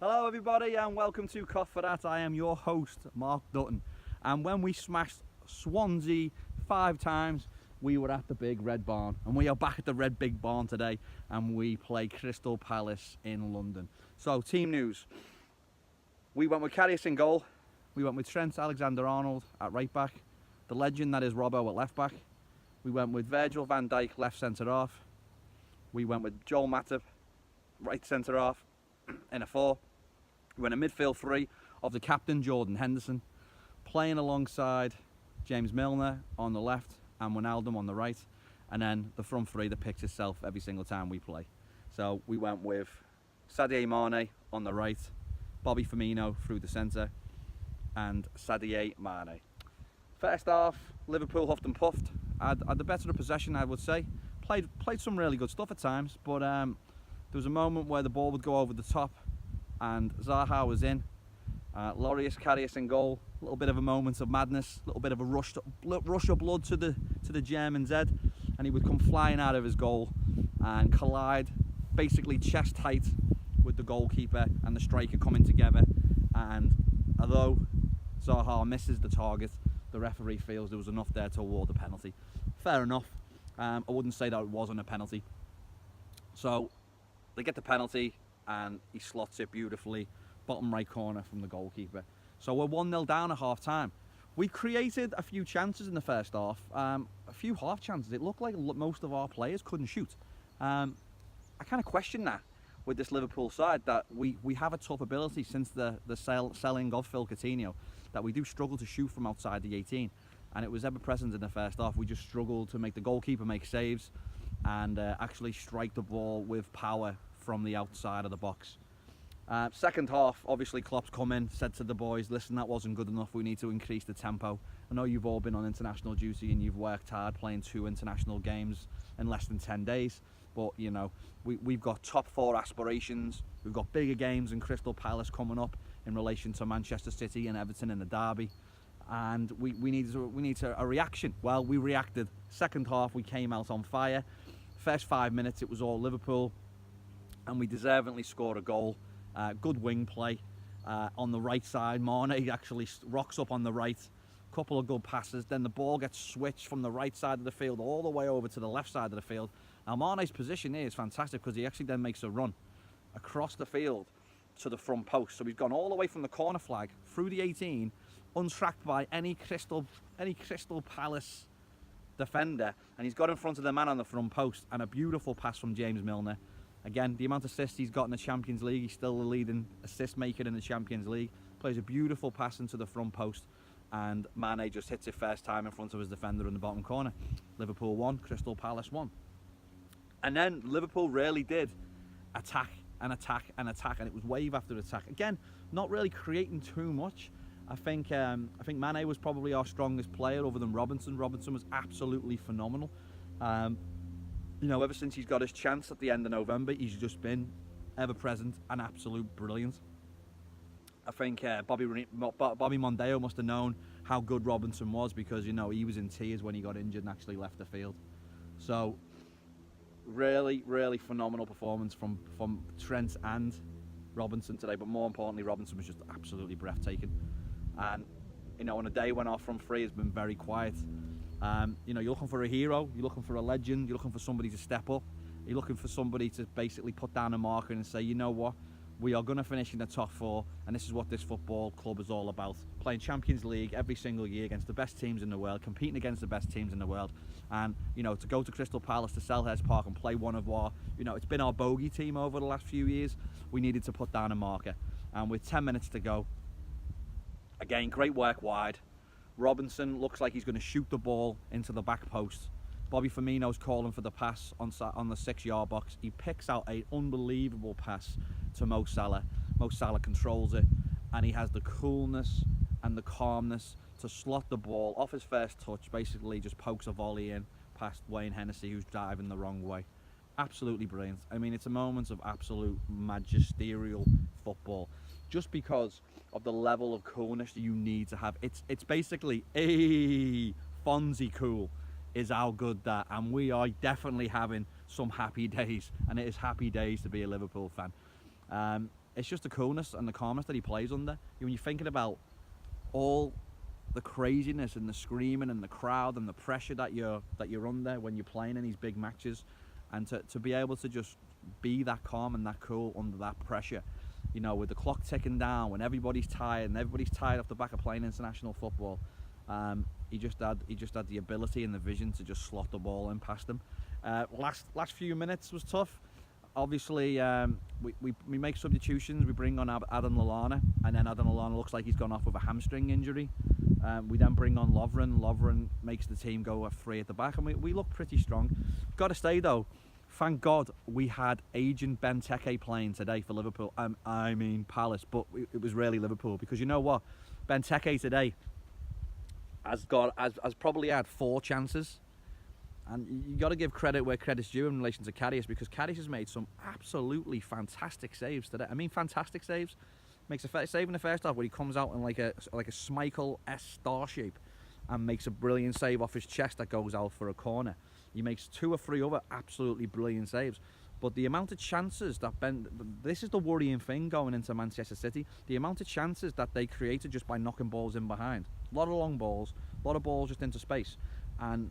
Hello everybody and welcome to Cough for That. I am your host, Mark Dutton. And when we smashed Swansea 5 times, we were at the Big Red Barn. And we are back at the Red Big Barn today and we play Crystal Palace in London. So, team news. We went with Karius in goal. We went with Trent Alexander-Arnold at right back. The legend that is Robbo at left back. We went with Virgil van Dijk left centre half. We went with Joel Matip right centre half in a 4. We went a midfield 3 of the captain Jordan Henderson, playing alongside James Milner on the left and Wijnaldum on the right, and then the front 3 that picks itself every single time we play. So we went with Sadio Mane on the right, Bobby Firmino through the centre, and Sadio Mane. First half, Liverpool huffed and puffed. Had the better of possession, I would say. Played some really good stuff at times, but there was a moment where the ball would go over the top and Zaha was in. Loris Karius in goal. A little bit of a moment of madness, a little bit of a rush of blood to the German's head, and he would come flying out of his goal and collide basically chest height with the goalkeeper and the striker coming together. And although Zaha misses the target, the referee feels there was enough there to award the penalty. Fair enough. I wouldn't say that it wasn't a penalty. So they get the penalty and he slots it beautifully, bottom right corner from the goalkeeper. So we're 1-0 down at half time. We created a few chances in the first half, a few half chances. It looked like most of our players couldn't shoot. I kind of question that with this Liverpool side, that we have a tough ability since the selling of Phil Coutinho, that we do struggle to shoot from outside the 18. And it was ever present in the first half. We just struggled to make the goalkeeper make saves and actually strike the ball with power from the outside of the box. Second half, obviously Klopp's come in, said to the boys, listen, that wasn't good enough, we need to increase the tempo. I know you've all been on international duty and you've worked hard playing 2 international games in less than 10 days, but you know, we've got top 4 aspirations, we've got bigger games in Crystal Palace coming up in relation to Manchester City and Everton in the derby, and we need a reaction. Well, we reacted. Second half, we came out on fire. First 5 minutes, it was all Liverpool, and we deservedly scored a goal. Good wing play on the right side. Mane actually rocks up on the right. Couple of good passes. Then the ball gets switched from the right side of the field all the way over to the left side of the field. Now Mane's position here is fantastic because he actually then makes a run across the field to the front post. So he's gone all the way from the corner flag through the 18, untracked by any Crystal Palace defender, and he's got in front of the man on the front post, and a beautiful pass from James Milner. Again, the amount of assists he's got in the Champions League, he's still the leading assist maker in the Champions League. Plays a beautiful pass into the front post, and Mane just hits it first time in front of his defender in the bottom corner. Liverpool 1, Crystal Palace 1. And then Liverpool really did attack and attack and attack, and it was wave after attack. Again, not really creating too much. I think Mane was probably our strongest player other than Robinson. Robinson was absolutely phenomenal. You know, ever since he's got his chance at the end of November, he's just been ever present and absolute brilliant. I think Bobby Mondeo must have known how good Robinson was, because you know he was in tears when he got injured and actually left the field. So really, really phenomenal performance from Trent and Robinson today, but more importantly, Robinson was just absolutely breathtaking. And you know, on a day when our front 3 has been very quiet, you know, you're looking for a hero, you're looking for a legend, you're looking for somebody to step up, you're looking for somebody to basically put down a marker and say, you know what, we are going to finish in the top 4, and this is what this football club is all about. Playing Champions League every single year against the best teams in the world, competing against the best teams in the world, and you know, to go to Crystal Palace, to Selhurst Park and play one of our, you know, it's been our bogey team over the last few years. We needed to put down a marker, and with 10 minutes to go, again, great work wide. Robinson looks like he's going to shoot the ball into the back post. Bobby Firmino's calling for the pass on the 6-yard box. He picks out an unbelievable pass to Mo Salah. Mo Salah controls it, and he has the coolness and the calmness to slot the ball off his first touch, basically just pokes a volley in past Wayne Hennessy, who's diving the wrong way. Absolutely brilliant. I mean, it's a moment of absolute magisterial football, just because of the level of coolness you need to have. It's basically a Fonzie cool is how good that, and we are definitely having some happy days, and it is happy days to be a Liverpool fan. it's just the coolness and the calmness that he plays under. When you're thinking about all the craziness and the screaming and the crowd and the pressure that you're under when you're playing in these big matches, and to be able to just be that calm and that cool under that pressure, with the clock ticking down, when everybody's tired off the back of playing international football. He just had the ability and the vision to just slot the ball in past them. Last few minutes was tough. Obviously, we make substitutions. We bring on Adam Lallana, and then Adam Lallana looks like he's gone off with a hamstring injury. We then bring on Lovren. Lovren makes the team go 3 at the back, and we look pretty strong. Got to say though, thank God we had agent Benteke playing today for Liverpool. I mean Palace, but it was really Liverpool, because you know what, Benteke today has probably had 4 chances. And you got to give credit where credit's due in relation to Karius, because Karius has made some absolutely fantastic saves today. I mean, fantastic saves. Makes a save in the first half where he comes out in like a Schmeichel-esque star shape and makes a brilliant save off his chest that goes out for a corner. He makes 2 or 3 other absolutely brilliant saves. But the amount of chances that this is the worrying thing going into Manchester City. The amount of chances that they created just by knocking balls in behind. A lot of long balls, a lot of balls just into space. And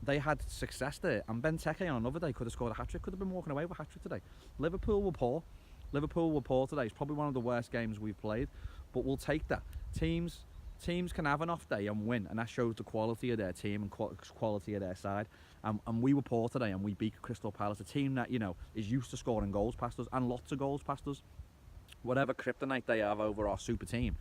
they had success there, and Benteke on another day could have scored a hat-trick, could have been walking away with a hat-trick today. Liverpool were poor today. It's probably one of the worst games we've played, but we'll take that. Teams can have an off day and win, and that shows the quality of their team and quality of their side. And we were poor today, and we beat Crystal Palace, a team that is used to scoring goals past us, and lots of goals past us. Whatever kryptonite they have over our super team,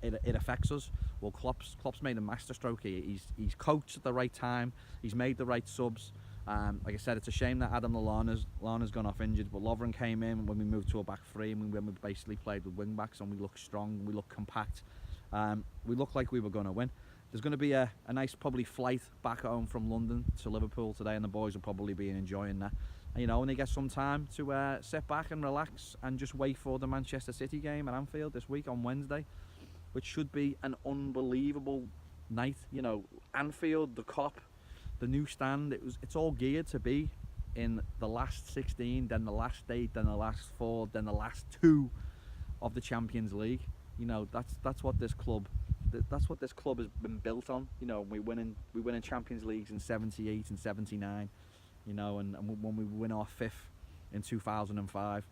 it affects us. Well, Klopp's made a masterstroke here. He's coached at the right time. He's made the right subs. Like I said, it's a shame that Adam Lallana's gone off injured, but Lovren came in when we moved to a back 3, and when we basically played with wing backs, and we look strong, we look compact. We look like we were going to win. There's going to be a nice probably flight back home from London to Liverpool today, and the boys will probably be enjoying that. And they get some time to sit back and relax and just wait for the Manchester City game at Anfield this week on Wednesday, which should be an unbelievable night. Anfield, the Kop, the new stand, it's all geared to be in the last 16, then the last 8, then the last 4, then the last 2 of the Champions League. That's what this club has been built on. We win in Champions Leagues in 78 and 79, and when we win our 5th in 2005.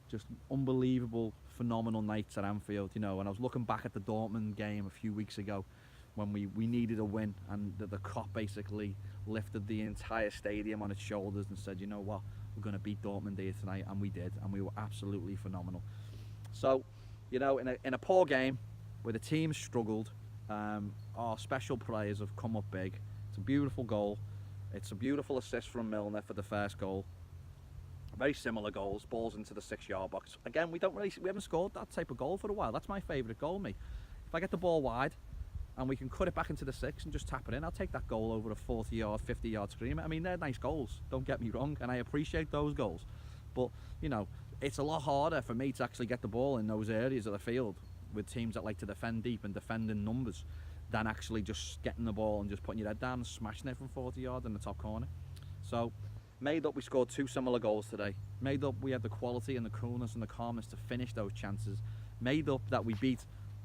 Just unbelievable, phenomenal nights at Anfield, and I was looking back at the Dortmund game a few weeks ago when we needed a win, and the Kop basically lifted the entire stadium on its shoulders and said, you know what, we're going to beat Dortmund here tonight, and we did, and we were absolutely phenomenal. So, in a poor game where the team struggled, our special players have come up big. It's a beautiful goal. It's a beautiful assist from Milner for the first goal. Very similar goals, balls into the 6-yard box. Again, we haven't scored that type of goal for a while. That's my favourite goal, mate. If I get the ball wide and we can cut it back into the 6 and just tap it in, I'll take that goal over a 40-yard, 50-yard screamer. I mean, they're nice goals, don't get me wrong, and I appreciate those goals. But, it's a lot harder for me to actually get the ball in those areas of the field with teams that like to defend deep and defend in numbers than actually just getting the ball and just putting your head down and smashing it from 40 yards in the top corner. So, made up we scored 2 similar goals today. Made up we had the quality and the coolness and the calmness to finish those chances. Made up that we beat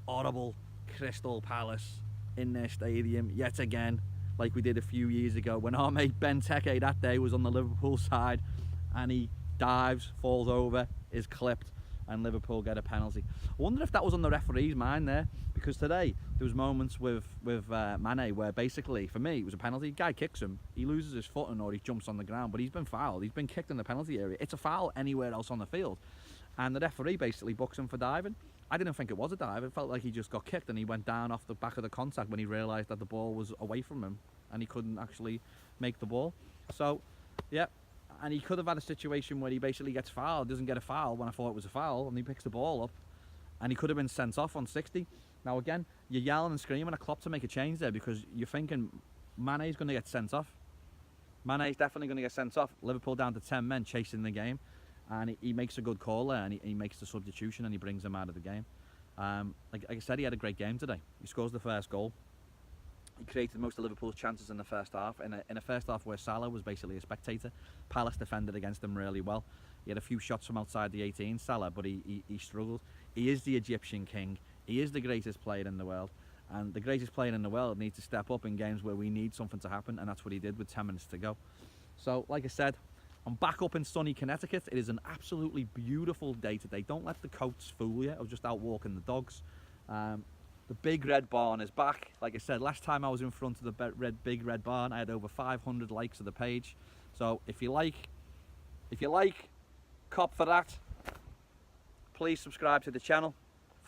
horrible Crystal Palace in their stadium yet again, like we did a few years ago when our mate Benteke that day was on the Liverpool side and he dives, falls over, is clipped, and Liverpool get a penalty. I wonder if that was on the referee's mind there, because today there was moments with Mane where basically, for me, it was a penalty. Guy kicks him, he loses his footing or he jumps on the ground, but he's been fouled. He's been kicked in the penalty area. It's a foul anywhere else on the field, and the referee basically books him for diving. I didn't think it was a dive. It felt like he just got kicked and he went down off the back of the contact when he realised that the ball was away from him and he couldn't actually make the ball. So, yeah. And he could have had a situation where he basically gets fouled, doesn't get a foul when I thought it was a foul, and he picks the ball up, and he could have been sent off on 60. Now again, you're yelling and screaming at Klopp to make a change there because you're thinking Mane's going to get sent off. Mane's definitely going to get sent off. Liverpool down to 10 men chasing the game, and he makes a good call there, and he makes the substitution, and he brings them out of the game. Like I said, he had a great game today. He scores the first goal. He created most of Liverpool's chances in the first half. In a first half where Salah was basically a spectator, Palace defended against him really well. He had a few shots from outside the 18, Salah, but he struggled. He is the Egyptian king. He is the greatest player in the world. And the greatest player in the world needs to step up in games where we need something to happen, and that's what he did with 10 minutes to go. So, like I said, I'm back up in sunny Connecticut. It is an absolutely beautiful day today. Don't let the coats fool you. I was just out walking the dogs. The big red barn is back. Like I said, last time I was in front of the big red barn, I had over 500 likes of the page. So if you like, cop for that. Please subscribe to the channel.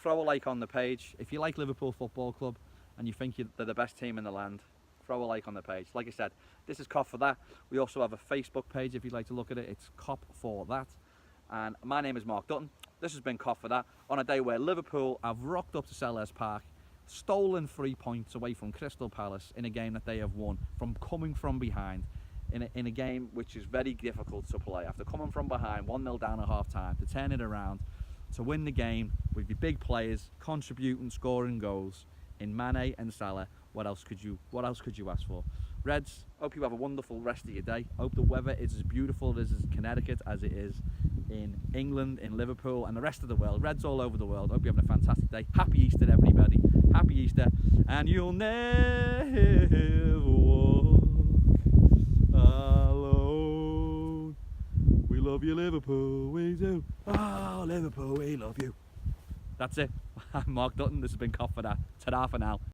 Throw a like on the page. If you like Liverpool Football Club and you think they're the best team in the land, throw a like on the page. Like I said, this is Cop for That. We also have a Facebook page if you'd like to look at it. It's Cop for That. And my name is Mark Dutton. This has been Cop for That on a day where Liverpool have rocked up to Selhurst Park, stolen 3 points away from Crystal Palace in a game that they have won from coming from behind in a game which is very difficult to play. After coming from behind 1-0 down at half time, to turn it around, to win the game with your big players contributing, scoring goals in Mane and Salah. What else could you ask for? Reds, hope you have a wonderful rest of your day. Hope the weather is as beautiful as Connecticut as it is in England, in Liverpool, and the rest of the world. Reds all over the world. Hope you're having a fantastic day. Happy Easter, everybody. Happy Easter. And you'll never walk alone. We love you, Liverpool. We do. Oh, Liverpool, we love you. That's it. I'm Mark Dutton. This has been Cop for That. Ta-da for now.